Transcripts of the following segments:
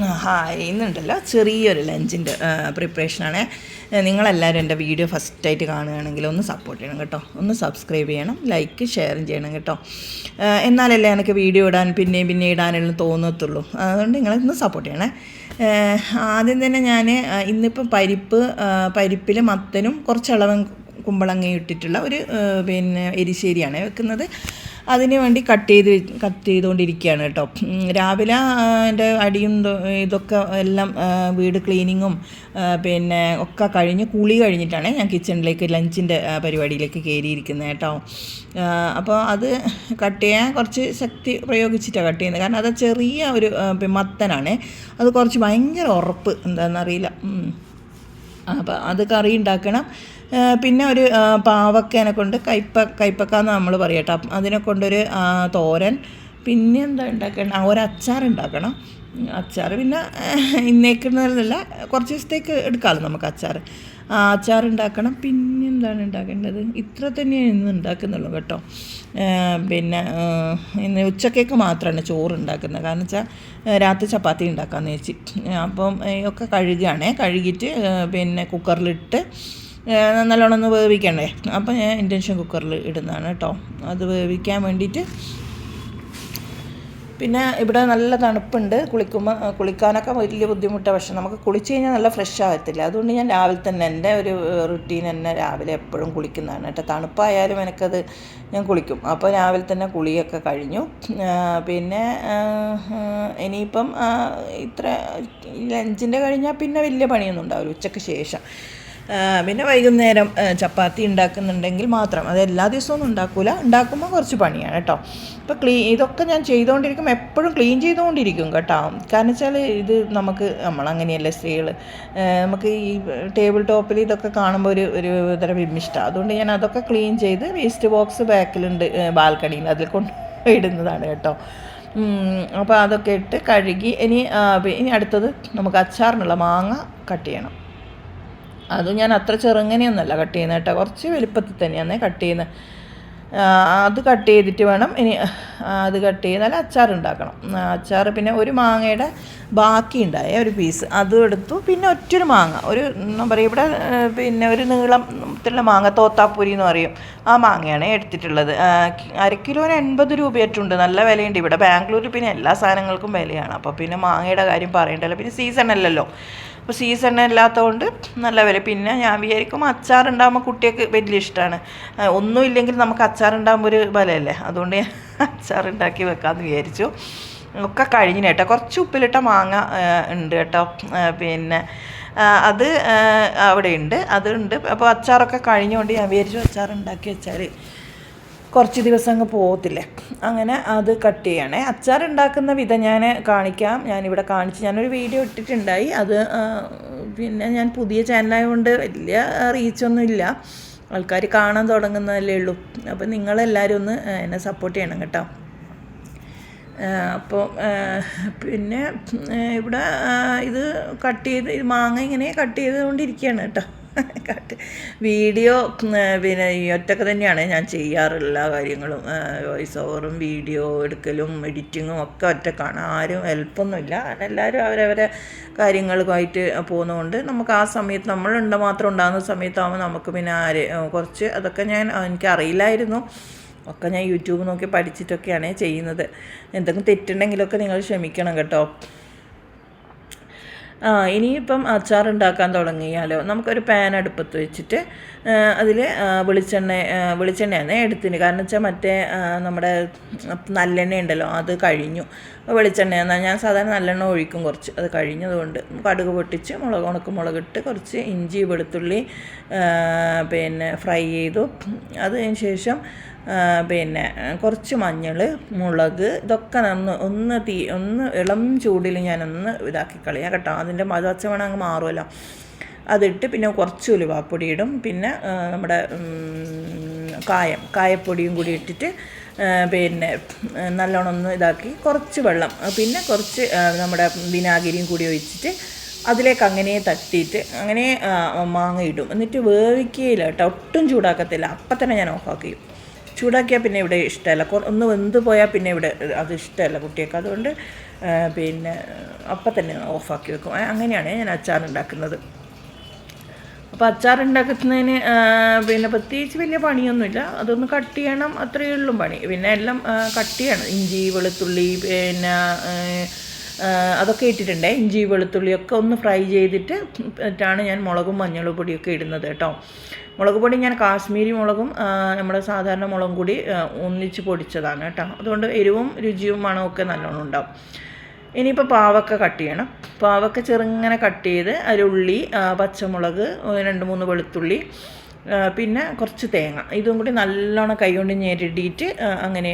Hi ഇന്നുണ്ടല്ലോ ചെറിയൊരു ലഞ്ചിൻ്റെ പ്രിപ്പറേഷനാണ്. നിങ്ങളെല്ലാവരും എൻ്റെ വീഡിയോ ഫസ്റ്റായിട്ട് കാണുകയാണെങ്കിൽ ഒന്ന് സപ്പോർട്ട് ചെയ്യണം കേട്ടോ, ഒന്ന് സബ്സ്ക്രൈബ് ചെയ്യണം, ലൈക്ക് ഷെയറും ചെയ്യണം കേട്ടോ. എന്നാലല്ലേ എനിക്ക് വീഡിയോ ഇടാൻ പിന്നെ ഇടാനെല്ലാം തോന്നത്തുള്ളൂ. അതുകൊണ്ട് നിങ്ങളൊന്ന് സപ്പോർട്ട് ചെയ്യണേ. ആദ്യം തന്നെ ഞാൻ ഇന്നിപ്പം പരിപ്പിൽ മത്തനും കുറച്ചളവൻ കുമ്പളങ്ങയും ഇട്ടിട്ടുള്ള ഒരു എരിശ്ശേരിയാണ് വെക്കുന്നത്. അതിന് വേണ്ടി കട്ട് ചെയ്തുകൊണ്ടിരിക്കുകയാണ് കേട്ടോ. രാവിലെ എൻ്റെ അടിയും ഇതൊക്കെ എല്ലാം വീട് ക്ലീനിങ്ങും ഒക്കെ കഴിഞ്ഞ് കുളി കഴിഞ്ഞിട്ടാണ് ഞാൻ കിച്ചണിലേക്ക് ലഞ്ചിൻ്റെ പരിപാടിയിലേക്ക് കയറിയിരിക്കുന്നത് കേട്ടോ. അപ്പോൾ അത് കട്ട് ചെയ്യാൻ കുറച്ച് ശക്തി പ്രയോഗിച്ചിട്ടാണ് കട്ട് ചെയ്യുന്നത്. കാരണം അത് ചെറിയ ഒരു മത്തനാണ്, അത് കുറച്ച് ഭയങ്കര ഉറപ്പ് എന്താണെന്നറിയില്ല. അപ്പോൾ അത് കറി ഉണ്ടാക്കണം. പിന്നെ ഒരു പാവക്കേനെ കൊണ്ട് കയ്പ്പക്കാന്ന് നമ്മൾ പറയട്ടോ, അതിനെ കൊണ്ടൊരു തോരൻ. പിന്നെ എന്താ ഉണ്ടാക്കണം, ഒരച്ചാർ ഉണ്ടാക്കണം. അച്ചാർ പിന്നെ ഇന്നേക്കുന്നതല്ല, കുറച്ച് ദിവസത്തേക്ക് എടുക്കാമല്ലോ നമുക്ക് അച്ചാർ. അച്ചാർ ഉണ്ടാക്കണം. പിന്നെ എന്താണ് ഉണ്ടാക്കേണ്ടത്, ഇത്ര തന്നെയാണ് ഇന്ന് ഉണ്ടാക്കുന്നുള്ളൂ കേട്ടോ. പിന്നെ ഇന്ന് ഉച്ചക്കേക്ക് മാത്രമാണ് ചോറ് ഉണ്ടാക്കുന്നത്. കാരണം വെച്ചാൽ രാത്രി ചപ്പാത്തി ഉണ്ടാക്കാമെന്ന് വെച്ച്. അപ്പം ഒക്കെ കഴുകിയിട്ട് പിന്നെ കുക്കറിലിട്ട് നല്ലോണം ഒന്ന് വേവിക്കണ്ടേ. അപ്പോൾ ഞാൻ ഇൻഡക്ഷൻ കുക്കറിൽ ഇടുന്നതാണ് കേട്ടോ, അത് വേവിക്കാൻ വേണ്ടിയിട്ട്. പിന്നെ ഇവിടെ നല്ല തണുപ്പുണ്ട്, കുളിക്കാനൊക്കെ വലിയ ബുദ്ധിമുട്ടാണ്. പക്ഷെ നമുക്ക് കുളിച്ച് കഴിഞ്ഞാൽ നല്ല ഫ്രഷ് ആകത്തില്ല. അതുകൊണ്ട് ഞാൻ രാവിലെ തന്നെ എൻ്റെ ഒരു റുട്ടീൻ തന്നെ രാവിലെ എപ്പോഴും കുളിക്കുന്നതാണ് കേട്ടോ. തണുപ്പായാലും എനിക്കത് ഞാൻ കുളിക്കും. അപ്പോൾ രാവിലെ തന്നെ കുളിയൊക്കെ കഴിഞ്ഞു. പിന്നെ ഇനിയിപ്പം ഇത്ര ലഞ്ചിൻ്റെ കഴിഞ്ഞാൽ പിന്നെ വലിയ പണിയൊന്നും ഉണ്ടാവില്ല ഉച്ചയ്ക്ക് ശേഷം. പിന്നെ വൈകുന്നേരം ചപ്പാത്തി ഉണ്ടാക്കുന്നുണ്ടെങ്കിൽ മാത്രം, അത് എല്ലാ ദിവസവും ഉണ്ടാക്കില്ല, ഉണ്ടാക്കുമ്പോൾ കുറച്ച് പണിയാണ് കേട്ടോ. ഇപ്പോൾ ഇതൊക്കെ ഞാൻ ചെയ്തുകൊണ്ടിരിക്കും, എപ്പോഴും ക്ലീൻ ചെയ്തുകൊണ്ടിരിക്കും കേട്ടോ. കാരണം വെച്ചാൽ ഇത് നമ്മളങ്ങനെയല്ലേ സ്ത്രീകൾ, നമുക്ക് ഈ ടേബിൾ ടോപ്പിൽ ഇതൊക്കെ കാണുമ്പോൾ ഒരു തരം വിമ്മിഷ്ടമാണ്. അതുകൊണ്ട് ഞാൻ അതൊക്കെ ക്ലീൻ ചെയ്ത് വേസ്റ്റ് ബോക്സ് ബാക്കിലുണ്ട് ബാൽക്കണിയിൽ, അതിൽ കൊണ്ട് ഇടുന്നതാണ് കേട്ടോ. അപ്പോൾ അതൊക്കെ ഇട്ട് കഴുകി ഇനി അടുത്തത് നമുക്ക് അച്ചാറിനുള്ള മാങ്ങ കട്ട് ചെയ്യണം. അതും ഞാൻ അത്ര ചെറുങ്ങനെയൊന്നുമല്ല കട്ട് ചെയ്യുന്നത് കേട്ടോ, കുറച്ച് വലുപ്പത്തിൽ തന്നെയാണ് കട്ട് ചെയ്യുന്നത്. അത് കട്ട് ചെയ്തിട്ട് വേണം ഇനി അത് കട്ട് ചെയ്താൽ അച്ചാർ ഉണ്ടാക്കണം. അച്ചാർ പിന്നെ ഒരു മാങ്ങയുടെ ബാക്കി ഉണ്ടായ ഒരു പീസ് അതും എടുത്തു. പിന്നെ ഒറ്റൊരു മാങ്ങ, എന്താ പറയുക, ഇവിടെ പിന്നെ ഒരു നീളത്തിലുള്ള മാങ്ങ, തോത്താപ്പൂരി എന്ന് പറയും, ആ മാങ്ങയാണ് എടുത്തിട്ടുള്ളത്. 1 കിലോന് 80 രൂപയായിട്ടുണ്ട്, നല്ല വിലയുണ്ട് ഇവിടെ. ബാംഗ്ലൂരിൽ പിന്നെ എല്ലാ സാധനങ്ങൾക്കും വിലയാണ്. അപ്പോൾ പിന്നെ മാങ്ങയുടെ കാര്യം പറയണ്ടല്ലോ, പിന്നെ സീസൺ അല്ലല്ലോ. അപ്പോൾ സീസൺ അല്ലാത്തതുകൊണ്ട് നല്ല വില. പിന്നെ ഞാൻ വിചാരിക്കും അച്ചാറുണ്ടാകുമ്പോൾ കുട്ടികൾക്ക് വലിയ ഇഷ്ടമാണ്. ഒന്നുമില്ലെങ്കിൽ നമുക്ക് അച്ചാറുണ്ടാകുമ്പോൾ ഒരു ബലമല്ലേ, അതുകൊണ്ട് ഞാൻ അച്ചാറുണ്ടാക്കി വെക്കാമെന്ന് വിചാരിച്ചു. ഒക്കെ കഴിഞ്ഞു കേട്ടോ. കുറച്ച് ഉപ്പിലിട്ട മാങ്ങ ഉണ്ട് കേട്ടോ, പിന്നെ അത് അവിടെ ഉണ്ട്, അതുണ്ട്. അപ്പോൾ അച്ചാറൊക്കെ കഴിഞ്ഞുകൊണ്ട് ഞാൻ വിചാരിച്ചു അച്ചാറുണ്ടാക്കി വെച്ചാൽ കുറച്ച് ദിവസം അങ്ങ് പോകത്തില്ലേ. അങ്ങനെ അത് കട്ട് ചെയ്യണേ. അച്ചാർ ഉണ്ടാക്കുന്ന വിധം ഞാൻ കാണിക്കാം. ഞാനിവിടെ ഞാനൊരു വീഡിയോ ഇട്ടിട്ടുണ്ടായി. അത് പിന്നെ ഞാൻ പുതിയ ചാനലായതുകൊണ്ട് വലിയ റീച്ചൊന്നും ഇല്ല, ആൾക്കാർ കാണാൻ തുടങ്ങുന്നതല്ലേ ഉള്ളൂ. അപ്പോൾ നിങ്ങളെല്ലാവരും ഒന്ന് എന്നെ സപ്പോർട്ട് ചെയ്യണം കേട്ടോ. അപ്പോൾ പിന്നെ ഇവിടെ ഇത് കട്ട് ചെയ്ത് മാങ്ങ ഇങ്ങനെ കട്ട് ചെയ്തുകൊണ്ടിരിക്കുകയാണ് കേട്ടോ. വീഡിയോ പിന്നെ ഈ ഒറ്റക്ക് തന്നെയാണ് ഞാൻ ചെയ്യാറുള്ള എല്ലാ കാര്യങ്ങളും. വോയിസ് ഓവറും വീഡിയോ എടുക്കലും എഡിറ്റിങ്ങും ഒക്കെ ഒറ്റക്കാണ്, ആരും ഹെൽപ്പൊന്നുമില്ല. എല്ലാവരും അവരവരെ കാര്യങ്ങളുമായിട്ട് പോകുന്നതുകൊണ്ട് നമുക്ക് ആ സമയത്ത് മാത്രം ഉണ്ടാകുന്ന സമയത്താകുമ്പോൾ നമുക്ക് പിന്നെ കുറച്ച് അതൊക്കെ എനിക്കറിയില്ലായിരുന്നു. ഒക്കെ ഞാൻ യൂട്യൂബ് നോക്കി പഠിച്ചിട്ടൊക്കെയാണ് ചെയ്യുന്നത്. എന്തെങ്കിലും തെറ്റുണ്ടെങ്കിലൊക്കെ നിങ്ങൾ ക്ഷമിക്കണം കേട്ടോ. ഇനിയിപ്പം അച്ചാർ ഉണ്ടാക്കാൻ തുടങ്ങിയാലോ. നമുക്കൊരു പാൻ അടുപ്പത്ത് വെച്ചിട്ട് അതിൽ വെളിച്ചെണ്ണയാണ് എടുത്തിന്. കാരണം വെച്ചാൽ മറ്റേ നമ്മുടെ നല്ലെണ്ണ ഉണ്ടല്ലോ, അത് കഴിഞ്ഞു. വെളിച്ചെണ്ണ ഞാൻ സാധാരണ നല്ലെണ്ണ ഒഴിക്കും കുറച്ച്, അത് കഴിഞ്ഞതുകൊണ്ട് കടുക് പൊട്ടിച്ച് ഉണക്കമുളകിട്ട് കുറച്ച് ഇഞ്ചി വെളുത്തുള്ളി പിന്നെ ഫ്രൈ ചെയ്തു. അതിന് ശേഷം പിന്നെ കുറച്ച് മഞ്ഞൾ, മുളക്, ഇതൊക്കെ ഒന്ന് ഇളം ചൂടിൽ ഞാനൊന്ന് ഇതാക്കി കളയാം കേട്ടോ. അതിൻ്റെ പച്ചമണം അങ്ങ് മാറുമല്ലോ. അതിട്ട് പിന്നെ കുറച്ച് ഉലുവാപ്പൊടി ഇടും. പിന്നെ നമ്മുടെ കായപ്പൊടിയും കൂടി ഇട്ടിട്ട് പിന്നെ നല്ലോണം ഒന്ന് ഇതാക്കി കുറച്ച് വെള്ളം, പിന്നെ കുറച്ച് നമ്മുടെ വിനാഗിരിയും കൂടി ഒഴിച്ചിട്ട് അതിലേക്ക് അങ്ങനെ തട്ടിയിട്ട് അങ്ങനെ മാങ്ങ ഇടും. എന്നിട്ട് വേവിക്കുകയില്ല കേട്ടോ, ഒട്ടും ചൂടാക്കത്തില്ല. അപ്പം തന്നെ ഞാൻ ഓഫാക്കി. ചൂടാക്കിയാൽ പിന്നെ ഇവിടെ ഇഷ്ടമല്ല, ഒന്ന് വെന്ത് പോയാൽ പിന്നെ ഇവിടെ അത് ഇഷ്ടമല്ല കുട്ടികൾക്ക്. അതുകൊണ്ട് പിന്നെ അപ്പം തന്നെ ഓഫാക്കി വെക്കും. അങ്ങനെയാണ് ഞാൻ അച്ചാറുണ്ടാക്കുന്നത്. അപ്പോൾ അച്ചാറുണ്ടാക്കുന്നതിന് പിന്നെ പ്രത്യേകിച്ച് വലിയ പണിയൊന്നുമില്ല. അതൊന്ന് കട്ട് ചെയ്യണം, അത്രയേ ഉള്ളൂ പണി. പിന്നെ എല്ലാം കട്ട് ചെയ്യണം. ഇഞ്ചി വെളുത്തുള്ളി പിന്നെ അതൊക്കെ ഇട്ടിട്ടുണ്ട്. ഇഞ്ചി വെളുത്തുള്ളിയൊക്കെ ഒന്ന് ഫ്രൈ ചെയ്തിട്ടാണ് ഞാൻ മുളകും മഞ്ഞൾ പൊടിയൊക്കെ ഇടുന്നത് കേട്ടോ. മുളക് പൊടി ഞാൻ കാശ്മീരി മുളകും നമ്മുടെ സാധാരണ മുളകും കൂടി ഒന്നിച്ച് പൊടിച്ചതാണ് കേട്ടോ. അതുകൊണ്ട് എരിവും രുചിയും മണമൊക്കെ നല്ലോണം ഉണ്ടാവും. ഇനിയിപ്പോൾ പാവക്ക കട്ട് ചെയ്യണം. പാവക്ക ചെറുങ്ങനെ കട്ട് ചെയ്ത് അതിലുള്ളി, പച്ചമുളക്, 2-3 വെളുത്തുള്ളി, പിന്നെ കുറച്ച് തേങ്ങ, ഇതും കൂടി നല്ലോണം കൈകൊണ്ട് ഞെരടിയിട്ട് അങ്ങനെ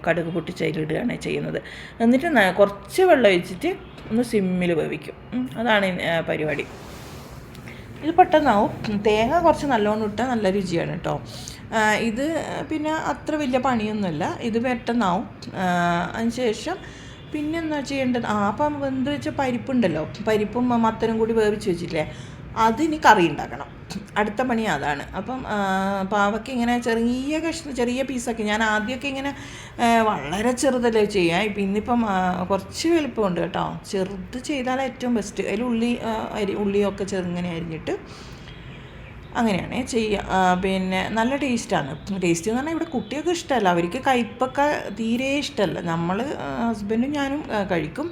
കടുക് പൊട്ടിച്ചതിലിടുകയാണ് ചെയ്യുന്നത്. എന്നിട്ട് കുറച്ച് വെള്ളം ഒഴിച്ചിട്ട് ഒന്ന് സിമ്മിൽ വേവിക്കും. അതാണ് പരിപാടി. ഇത് പെട്ടെന്നാവും. തേങ്ങ കുറച്ച് നല്ലോണം ഇട്ടാൽ നല്ല രുചിയാണ് കേട്ടോ. ഇത് പിന്നെ അത്ര വലിയ പണിയൊന്നുമില്ല. ഇത് പെട്ടെന്നാവും. അതിന് ശേഷം പിന്നെ എന്താ ചെയ്യേണ്ടത്? അപ്പം വെന്ത് വെച്ച പരിപ്പുണ്ടല്ലോ, പരിപ്പും മത്തനും കൂടി വേവിച്ച് വെച്ചില്ലേ, അതിന് കറി ഉണ്ടാക്കണം. അടുത്ത പണി അതാണ്. അപ്പം പാവയ്ക്ക് ഇങ്ങനെ ചെറിയ കഷ്ണം, ചെറിയ പീസൊക്കെ ഞാൻ ആദ്യമൊക്കെ ഇങ്ങനെ വളരെ ചെറുതല്ലേ ചെയ്യാം. ഇന്നിപ്പം കുറച്ച് വലുപ്പമുണ്ട് കേട്ടോ. ചെറുത് ചെയ്താൽ ഏറ്റവും ബെസ്റ്റ്. അതിൽ ഉള്ളിയൊക്കെ ചെറുങ്ങനെ അരിഞ്ഞിട്ട് അങ്ങനെയാണ് ചെയ്യുക. പിന്നെ നല്ല ടേസ്റ്റാണ്. ടേസ്റ്റ് എന്ന് പറഞ്ഞാൽ ഇവിടെ കുട്ടികൾക്ക് ഇഷ്ടമല്ല, അവർക്ക് കയ്പ്പൊക്കെ തീരെ ഇഷ്ടമല്ല. നമ്മൾ ഹസ്ബൻഡും ഞാനും കഴിക്കും.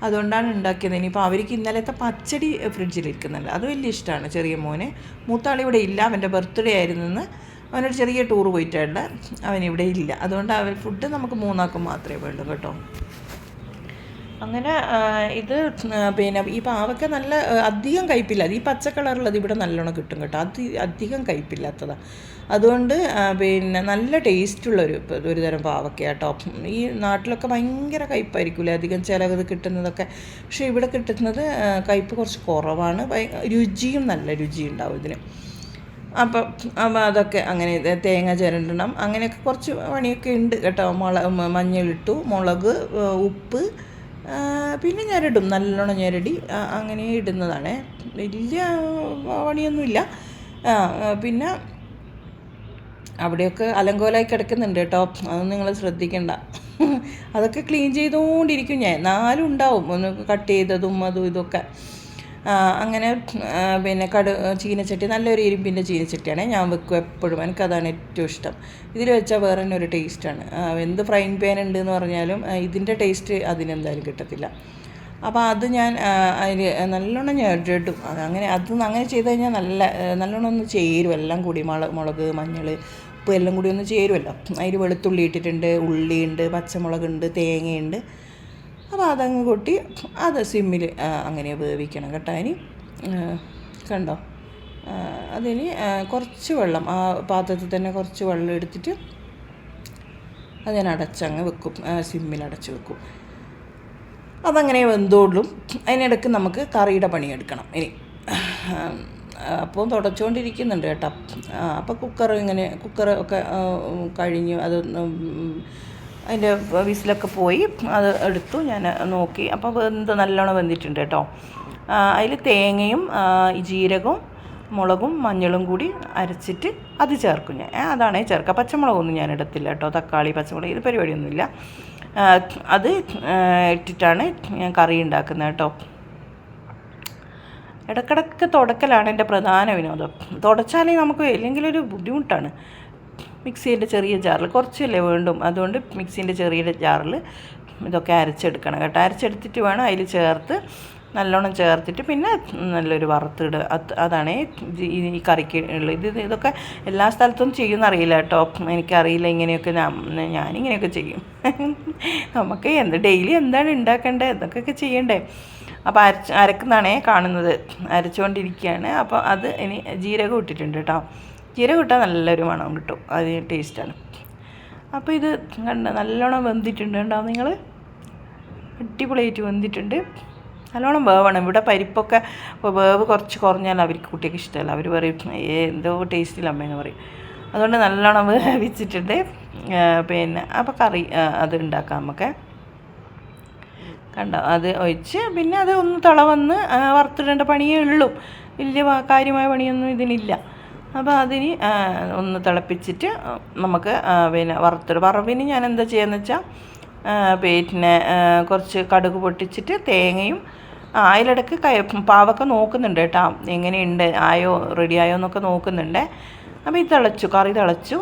അതുകൊണ്ടാണ് ഉണ്ടാക്കിയത്. ഇനിയിപ്പോൾ അവർക്ക് ഇന്നലത്തെ പച്ചടി ഫ്രിഡ്ജിലിരിക്കുന്നുണ്ട്, അത് വലിയ ഇഷ്ടമാണ് ചെറിയ മോന്. മൂത്താൾ ഇവിടെ ഇല്ല, അവൻ്റെ ബർത്ത്ഡേ ആയിരുന്നെന്ന് അവനൊരു ചെറിയ ടൂർ പോയിട്ടുണ്ട്, അവനിവിടെ ഇല്ല. അതുകൊണ്ട് ഫുഡ് നമുക്ക് 3 മാത്രമേ വേണ്ടൂ കേട്ടോ. അങ്ങനെ ഇത് പിന്നെ ഈ പാവയ്ക്ക നല്ല അധികം കയ്പില്ല. ഈ പച്ച കളറുള്ളത് ഇവിടെ നല്ലോണം കിട്ടും കേട്ടോ. അധികം കയ്പില്ലാത്തതാണ്. അതുകൊണ്ട് പിന്നെ നല്ല ടേസ്റ്റുള്ളൊരു തരം പാവയ്ക്ക കേട്ടോ. ഈ നാട്ടിലൊക്കെ ഭയങ്കര കയ്പ്പായിരിക്കില്ലേ അധികം ചിലത് കിട്ടുന്നതൊക്കെ. പക്ഷേ ഇവിടെ കിട്ടുന്നത് കയ്പ്പ് കുറച്ച് കുറവാണ്. രുചിയും നല്ല രുചിയുണ്ടാവും ഇതിന്. അപ്പം അതൊക്കെ അങ്ങനെ തേങ്ങ ചിരണ്ടണം, അങ്ങനെയൊക്കെ കുറച്ച് പണിയൊക്കെ ഉണ്ട് കേട്ടോ. മഞ്ഞളിട്ടു, മുളക്, ഉപ്പ്, പിന്നെ ഞെരടും, നല്ലോണം ഞെരടി അങ്ങനെ ഇടുന്നതാണ്. വലിയ പണിയൊന്നുമില്ല. പിന്നെ അവിടെയൊക്കെ അലങ്കോലായി കിടക്കുന്നുണ്ട് കേട്ടോ, അതൊന്നും നിങ്ങൾ ശ്രദ്ധിക്കണ്ട. അതൊക്കെ ക്ലീൻ ചെയ്തുകൊണ്ടിരിക്കും ഞാൻ. 4 ഉണ്ടാവും, ഒന്ന് കട്ട് ചെയ്തതും അതും ഇതൊക്കെ. അങ്ങനെ പിന്നെ ചീനച്ചട്ടി, നല്ലൊരു ഇരുമ്പിൻ്റെ ചീനച്ചട്ടിയാണ് ഞാൻ വെക്കും എപ്പോഴും. എനിക്കതാണ് ഏറ്റവും ഇഷ്ടം. ഇതിൽ വെച്ചാൽ വേറെ തന്നെ ഒരു ടേസ്റ്റാണ്. എന്ത് ഫ്രൈങ് പാൻ ഉണ്ടെന്ന് പറഞ്ഞാലും ഇതിൻ്റെ ടേസ്റ്റ് അതിനെന്തായാലും കിട്ടത്തില്ല. അപ്പോൾ അത് ഞാൻ അതിൽ നല്ലോണം ഞെരടും. അങ്ങനെ ചെയ്ത് കഴിഞ്ഞാൽ നല്ലോണം ഒന്ന് ചേരും എല്ലാം കൂടി. മുളക്, മഞ്ഞൾ, ഉപ്പ് എല്ലാം കൂടി ഒന്ന് ചേരുമല്ലോ. അതിൽ വെളുത്തുള്ളി ഇട്ടിട്ടുണ്ട്, ഉള്ളിയുണ്ട്, പച്ചമുളകുണ്ട്, തേങ്ങയുണ്ട്. അപ്പോൾ അതങ്ങ് കൊട്ടി അത് സിമ്മിൽ അങ്ങനെ വേവിക്കണം കേട്ടോ. ഇനി കണ്ടോ, അതിന് കുറച്ച് വെള്ളം ആ പാത്രത്തിൽ തന്നെ കുറച്ച് വെള്ളം എടുത്തിട്ട് അത് ഞാൻ അടച്ചങ്ങ് വെക്കും, സിമ്മിൽ അടച്ച് വെക്കും. അതങ്ങനെ വെന്തോളും. അതിനിടയ്ക്ക് നമുക്ക് കറിയുടെ പണിയെടുക്കണം. ഇനി അപ്പോൾ തുടച്ചുകൊണ്ടിരിക്കുന്നുണ്ട് കേട്ടോ. അപ്പോൾ കുക്കർ ഒക്കെ കഴിഞ്ഞു. അത് അതിൻ്റെ വിസിലൊക്കെ പോയി, അത് എടുത്തു ഞാൻ നോക്കി. അപ്പോൾ നല്ലോണം വെന്തിട്ടുണ്ട് കേട്ടോ. അതിൽ തേങ്ങയും ജീരകവും മുളകും മഞ്ഞളും കൂടി അരച്ചിട്ട് അത് ചേർക്കും ഞാൻ. അതാണ് ചേർക്കുക. പച്ചമുളകൊന്നും ഞാൻ ഇടത്തില്ല കേട്ടോ. തക്കാളി, പച്ചമുളക്, ഇത് പരിപാടിയൊന്നുമില്ല. അത് ഇട്ടിട്ടാണ് ഞാൻ കറി ഉണ്ടാക്കുന്നത് കേട്ടോ. ഇടയ്ക്കിടയ്ക്ക് തുടക്കലാണ് എൻ്റെ പ്രധാന വിനോദം. തുടച്ചാലേ നമുക്ക് ഇല്ലെങ്കിലൊരു ബുദ്ധിമുട്ടാണ്. മിക്സീൻ്റെ ചെറിയ ജാറിൽ കുറച്ചല്ലേ വേണ്ടും, അതുകൊണ്ട് മിക്സീൻ്റെ ചെറിയ ജാറിൽ ഇതൊക്കെ അരച്ചെടുക്കണം കേട്ടോ. അരച്ചെടുത്തിട്ട് വേണം അതിൽ ചേർത്ത് നല്ലോണം ചേർത്തിട്ട് പിന്നെ നല്ലൊരു വറുത്തിടുക. അതാണ് ഈ കറിക്ക് ഉള്ളത്. ഇതൊക്കെ എല്ലാ സ്ഥലത്തും ചെയ്യുമെന്നറിയില്ല കേട്ടോ. എനിക്കറിയില്ല. ഇങ്ങനെയൊക്കെ ഞാനിങ്ങനെയൊക്കെ ചെയ്യും. നമുക്ക് ഡെയിലി എന്താണ് ഉണ്ടാക്കേണ്ടത് എന്നൊക്കെ ചെയ്യണ്ടേ. അപ്പോൾ അരക്കുന്നതാണേ കാണുന്നത്, അരച്ചുകൊണ്ടിരിക്കുകയാണ്. അപ്പോൾ അത് ഇനി ജീരകം ഇട്ടിട്ടുണ്ട് കേട്ടോ. ജീരകം ഇട്ടാൽ നല്ലൊരു മണം കിട്ടും, അത് ടേസ്റ്റാണ്. അപ്പോൾ ഇത് നല്ലോണം വെന്തിട്ടുണ്ട് കേട്ടോ. നിങ്ങൾ അടിപൊളിയായിട്ട് വെന്തിട്ടുണ്ട്. നല്ലോണം വേവണം. ഇവിടെ പരിപ്പൊക്കെ വേവ് കുറച്ച് കുറഞ്ഞാൽ അവർക്ക് കുട്ടിയൊക്കെ ഇഷ്ടമല്ല. അവർ പറയും എന്തോ ടേസ്റ്റിലമ്മയെന്ന് പറയും. അതുകൊണ്ട് നല്ലോണം വേവിച്ചിട്ടുണ്ട്. പിന്നെ അപ്പോൾ കറി അത് ഉണ്ടാക്കാം നമുക്ക്. കണ്ടോ, അത് ഒഴിച്ച് പിന്നെ അത് ഒന്ന് വന്ന് വറുത്തിടേണ്ട പണിയേ ഉള്ളൂ. വലിയ കാര്യമായ പണിയൊന്നും ഇതിനില്ല. അപ്പോൾ അതിന് ഒന്ന് തിളപ്പിച്ചിട്ട് നമുക്ക് പിന്നെ വറുവിന് ഞാൻ എന്താ ചെയ്യുകയെന്ന് വെച്ചാൽ പിന്നെ കുറച്ച് കടുക് പൊട്ടിച്ചിട്ട് തേങ്ങയും അതിലിടക്ക് പാവക്ക നോക്കുന്നുണ്ട് കേട്ടോ, എങ്ങനെയുണ്ട് റെഡി ആയോ എന്നൊക്കെ നോക്കുന്നുണ്ട്. അപ്പോൾ ഇത് കറി തിളച്ചു.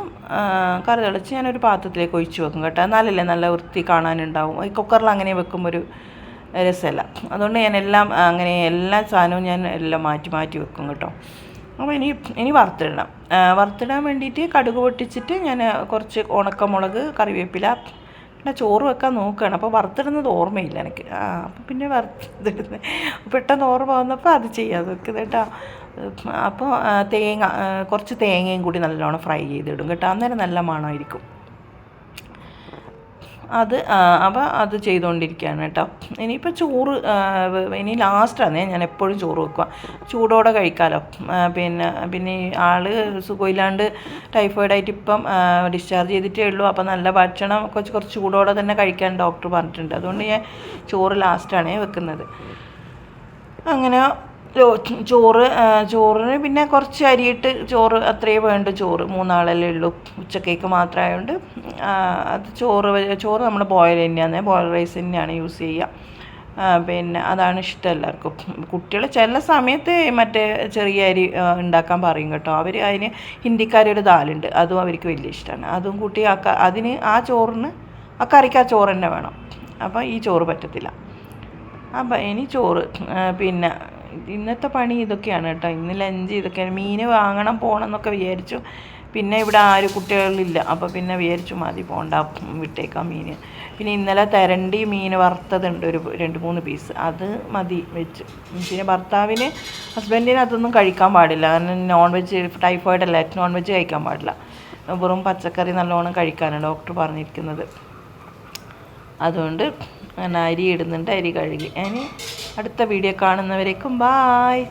ഞാനൊരു പാത്രത്തിലേക്ക് ഒഴിച്ച് വെക്കും കേട്ടോ, എന്നാലല്ലേ നല്ല വൃത്തി കാണാനുണ്ടാവും. ഈ കുക്കറിൽ അങ്ങനെ വെക്കുമ്പോൾ ഒരു രസമല്ല. അതുകൊണ്ട് ഞാൻ എല്ലാ സാധനവും ഞാൻ എല്ലാം മാറ്റി വെക്കും കേട്ടോ. അപ്പോൾ ഇനി വറുത്തിടാൻ വേണ്ടിയിട്ട് കടുക് പൊട്ടിച്ചിട്ട് ഞാൻ കുറച്ച് ഉണക്കമുളക്, കറിവേപ്പില, പിന്നെ ചോറ് വെക്കാൻ നോക്കുകയാണ്. അപ്പോൾ വറുത്തിടുന്നത് ഓർമ്മയില്ല എനിക്ക്. അപ്പോൾ പിന്നെ വറുത്തിടുന്നത് പെട്ടെന്ന് ഓർമ്മ വന്നപ്പോൾ അത് ചെയ്യാതെ വെക്കുന്നത് കേട്ടോ. അപ്പോൾ കുറച്ച് തേങ്ങയും കൂടി നല്ലോണം ഫ്രൈ ചെയ്തിടും കേട്ടോ, അന്നേരം നല്ല മണമായിരിക്കും. അപ്പോൾ അത് ചെയ്തുകൊണ്ടിരിക്കുകയാണ് കേട്ടോ. ഇനിയിപ്പോൾ ചോറ് ഇനി ലാസ്റ്റാണ് ഞാൻ എപ്പോഴും ചോറ് വെക്കുക, ചൂടോടെ കഴിക്കാമല്ലോ. പിന്നെ ഈ ആൾ സുഖമില്ലാണ്ട് ടൈഫോയിഡായിട്ട് ഇപ്പം ഡിസ്ചാർജ് ചെയ്തിട്ടേ ഉള്ളൂ. അപ്പോൾ നല്ല ഭക്ഷണം കുറച്ച് ചൂടോടെ തന്നെ കഴിക്കാൻ ഡോക്ടർ പറഞ്ഞിട്ടുണ്ട്. അതുകൊണ്ട് ഞാൻ ചോറ് ലാസ്റ്റാണ് വെക്കുന്നത്. അങ്ങനെ ചോറിന് പിന്നെ കുറച്ച് അരിയിട്ട് ചോറ് അത്രയേ വേണ്ടു. ചോറ് 3 ആളല്ലേ ഉള്ളൂ, ഉച്ചക്കേക്ക് മാത്രമായതുകൊണ്ട് ചോറ് നമ്മൾ ബോയിൽ തന്നെയാണ്, ബോയിൽ റൈസ് തന്നെയാണ് യൂസ് ചെയ്യുക. പിന്നെ അതാണ് ഇഷ്ടം എല്ലാവർക്കും. കുട്ടികൾ ചില സമയത്ത് മറ്റേ ചെറിയ അരി ഉണ്ടാക്കാൻ പറയും കേട്ടോ. അതിന് ഹിന്ദിക്കാരുടെ ദാലുണ്ട്, അതും അവർക്ക് വലിയ ഇഷ്ടമാണ്. അതും കൂട്ടി ആ കറിക്ക് ആ ചോറ് തന്നെ വേണം. അപ്പോൾ ഈ ചോറ് പറ്റത്തില്ല. അപ്പം ഇനി ചോറ് പിന്നെ ഇന്നത്തെ പണി ഇതൊക്കെയാണ് കേട്ടോ. ഇന്ന് ലഞ്ച് ഇതൊക്കെയാണ്. മീൻ വാങ്ങണം പോകണം എന്നൊക്കെ വിചാരിച്ചു. പിന്നെ ഇവിടെ കുട്ടികളില്ല. അപ്പോൾ പിന്നെ വിചാരിച്ചു മതി, പോണ്ട, വിട്ടേക്കാം മീൻ. പിന്നെ ഇന്നലെ തെരണ്ടി മീൻ വറുത്തതുണ്ട്, ഒരു 2-3 പീസ്, അത് മതി വെച്ച്. പിന്നെ ഹസ്ബൻഡിന് അതൊന്നും കഴിക്കാൻ പാടില്ല, കാരണം നോൺ വെജ്, ടൈഫോയിഡ് അല്ല, നോൺ വെജ് കഴിക്കാൻ പാടില്ല. വെറും പച്ചക്കറി നല്ലോണം കഴിക്കാനാണ് ഡോക്ടർ പറഞ്ഞിരിക്കുന്നത്. അതുകൊണ്ട് ഞാൻ അരി ഇടുന്നുണ്ട്, അരി കഴുകി. ഇനി അടുത്ത വീഡിയോ കാണുന്നവരേക്കും ബായ്.